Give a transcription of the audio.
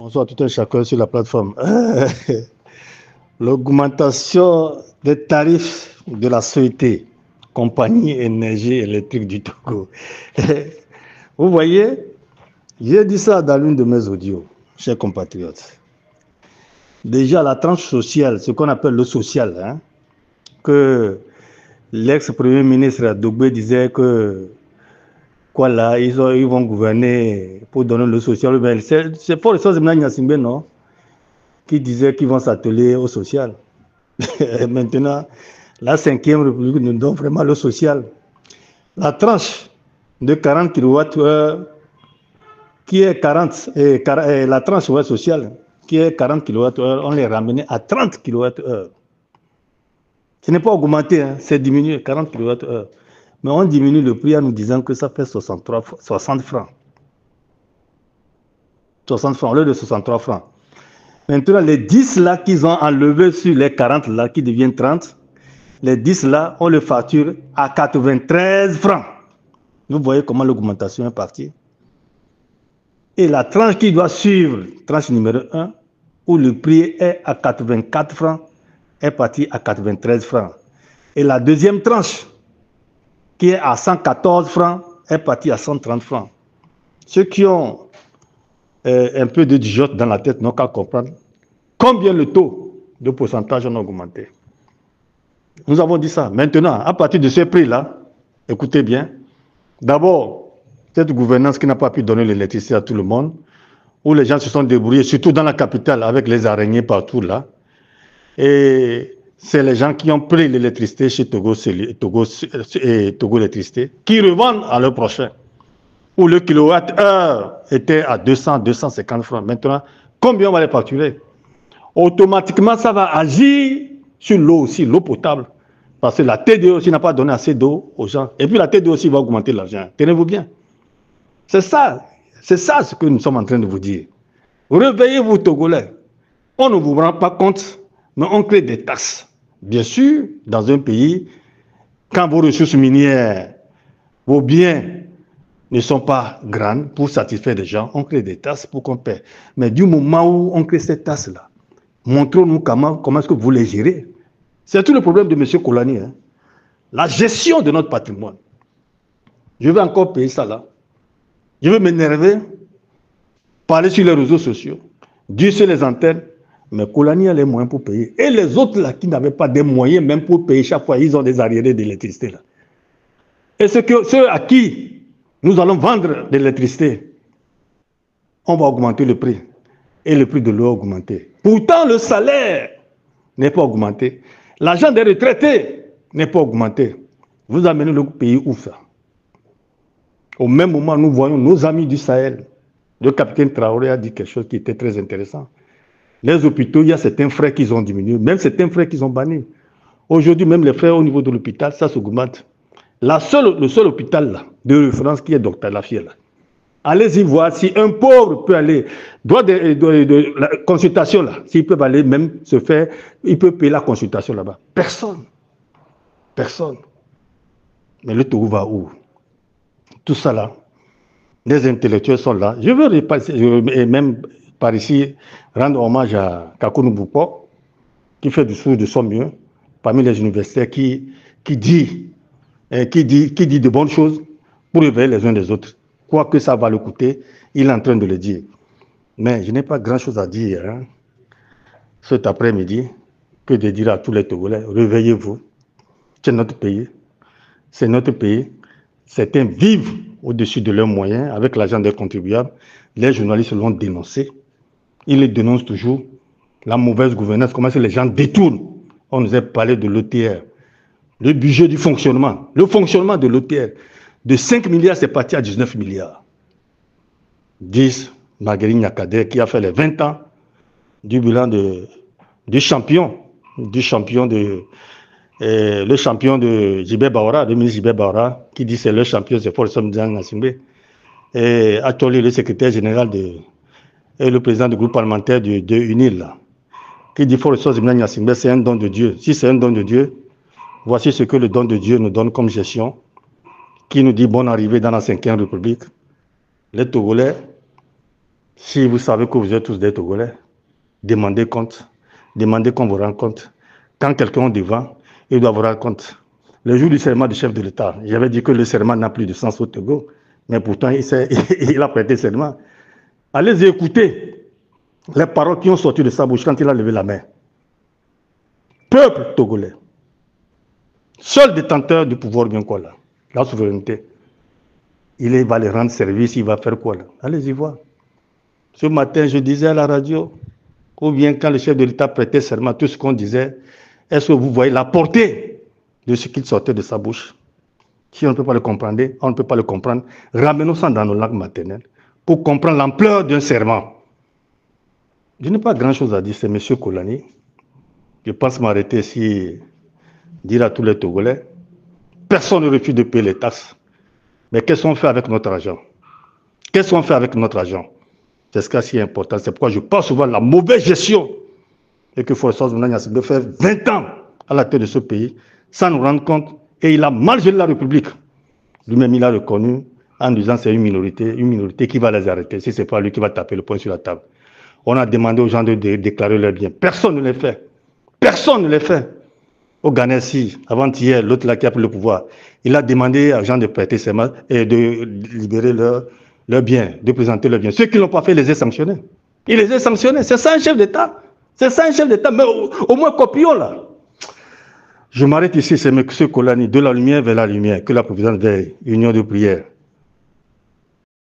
Bonsoir tout un chacun sur la plateforme. L'augmentation des tarifs de la société, compagnie énergie électrique du Togo. Vous voyez, j'ai dit ça dans l'une de mes audios, chers compatriotes. Déjà, la tranche sociale, ce qu'on appelle le social, que l'ex-premier ministre Dogbe disait que voilà, ils vont gouverner pour donner le social. C'est pour les choses de non, qui disait qu'ils vont s'atteler au social. Et maintenant, la 5e République nous donne vraiment le social. La tranche de 40 kWh qui est 40, et la tranche sociale qui est 40 kWh, on l'a ramené à 30 kWh. Ce n'est pas augmenté, c'est diminué, 40 kWh. Mais on diminue le prix en nous disant que ça fait 60 francs. 60 francs au lieu de 63 francs. Maintenant, les 10 là qu'ils ont enlevés sur les 40 là, qui deviennent 30, les 10 là, on les facture à 93 francs. Vous voyez comment l'augmentation est partie. Et la tranche qui doit suivre, tranche numéro 1, où le prix est à 84 francs, est partie à 93 francs. Et la deuxième tranche, qui est à 114 francs, est partie à 130 francs. Ceux qui ont un peu de dijote dans la tête n'ont qu'à comprendre combien le taux de pourcentage a augmenté. Nous avons dit ça. Maintenant, à partir de ce prix-là, écoutez bien, d'abord, cette gouvernance qui n'a pas pu donner l'électricité à tout le monde, où les gens se sont débrouillés, surtout dans la capitale, avec les araignées partout là. Et c'est les gens qui ont pris l'électricité chez Togo Électricité, qui revendent à leur prochain. Où le kilowatt-heure était à 200, 250 francs. Maintenant, combien on va les facturer? Automatiquement, ça va agir sur l'eau aussi, l'eau potable. Parce que la TDE aussi n'a pas donné assez d'eau aux gens. Et puis la TDE aussi va augmenter l'argent. Tenez-vous bien. C'est ça ce que nous sommes en train de vous dire. Réveillez-vous, Togolais. On ne vous rend pas compte, mais on crée des taxes. Bien sûr, dans un pays, quand vos ressources minières, vos biens ne sont pas grandes pour satisfaire les gens, on crée des taxes pour qu'on paie. Mais du moment où on crée ces taxes-là, montrons-nous comment est-ce que vous les gérez. C'est tout le problème de M. Kolani. La gestion de notre patrimoine. Je vais encore payer ça là. Je vais m'énerver, parler sur les réseaux sociaux, dire sur les antennes, mais Kolani a les moyens pour payer. Et les autres là qui n'avaient pas des moyens même pour payer chaque fois, ils ont des arriérés d'électricité là. Et ceux à qui nous allons vendre de l'électricité, on va augmenter le prix. Et le prix de l'eau a augmenté. Pourtant, le salaire n'est pas augmenté. L'argent des retraités n'est pas augmenté. Vous amenez le pays où ça? Au même moment, nous voyons nos amis du Sahel. Le capitaine Traoré a dit quelque chose qui était très intéressant. Les hôpitaux, il y a certains frais qu'ils ont diminués, même certains frais qu'ils ont bannis. Aujourd'hui, même les frais au niveau de l'hôpital, ça s'augmente. Le seul hôpital là, de référence qui est Dr Lafiel, allez-y voir si un pauvre peut aller, de la consultation là, s'ils peuvent aller même se faire, il peut payer la consultation là-bas. Personne. Personne. Mais le Togo va où? Tout ça là, les intellectuels sont là. Je veux repasser, et même par ici, rendre hommage à Kakou Mboupo, qui fait du sourd de son mieux, parmi les universitaires, qui dit de bonnes choses pour réveiller les uns des autres. Quoi que ça va le coûter, il est en train de le dire. Mais je n'ai pas grand-chose à dire cet après-midi que de dire à tous les Togolais, réveillez-vous, c'est notre pays, c'est notre pays. Certains vivent au-dessus de leurs moyens avec l'argent des contribuables. Les journalistes l'ont dénoncé. Ils le dénoncent toujours. La mauvaise gouvernance, comment est-ce que les gens détournent? On nous a parlé de l'OTR. Le budget du fonctionnement. Le fonctionnement de l'OTR. De 5 milliards, c'est parti à 19 milliards. 10, Marguerite Nyakader, qui a fait les 20 ans du bilan du champion le champion de Jibé Baora, le ministre Jibé Baora, qui dit c'est le champion, c'est Force Nasimbe. Et Atoli, le secrétaire général et le président du groupe parlementaire de UNIL, qui dit Force Nasimbe, c'est un don de Dieu. Si c'est un don de Dieu, voici ce que le don de Dieu nous donne comme gestion, qui nous dit bonne arrivée dans la 5e République. Les Togolais, Si vous savez que vous êtes tous des Togolais, demandez compte. Demandez qu'on vous rende compte. Quand quelqu'un est devant, il doit vous rendre compte. Le jour du serment du chef de l'État, j'avais dit que le serment n'a plus de sens au Togo, mais pourtant il a prêté serment. Allez écouter les paroles qui ont sorti de sa bouche quand il a levé la main. Peuple togolais, seul détenteur du pouvoir bien quoi là, la souveraineté, il va les rendre service, il va faire quoi là? Allez-y voir. Ce matin, je disais à la radio, ou bien quand le chef de l'État prêtait serment, tout ce qu'on disait, est-ce que vous voyez la portée de ce qu'il sortait de sa bouche? Si on ne peut pas le comprendre, on ne peut pas le comprendre. Ramenons ça dans nos langues maternelles pour comprendre l'ampleur d'un serment. Je n'ai pas grand-chose à dire, c'est M. Kolani. Je pense m'arrêter ici, dire à tous les Togolais, personne ne refuse de payer les taxes. Mais qu'est-ce qu'on fait avec notre argent? Qu'est-ce qu'on fait avec notre argent? C'est ce qui est important. C'est pourquoi je parle souvent de la mauvaise gestion. Et que François Mounagnassi de faire 20 ans à la tête de ce pays, sans nous rendre compte. Et il a mal géré la République. Lui-même, il a reconnu en disant que c'est une minorité qui va les arrêter. Si ce n'est pas lui qui va taper le poing sur la table. On a demandé aux gens de déclarer leurs biens. Personne ne les fait. Personne ne les fait. Au Ghana, si, avant-hier, l'autre là qui a pris le pouvoir, il a demandé aux gens de prêter serment et de libérer leurs biens, de présenter leurs biens. Ceux qui ne l'ont pas fait, il les a sanctionnés. Il les a sanctionnés. C'est ça un chef d'État. C'est ça un chef d'État. Mais au moins copions là. Je m'arrête ici, c'est M. Kolani, de la lumière vers la lumière, que la Providence veille, union de prière.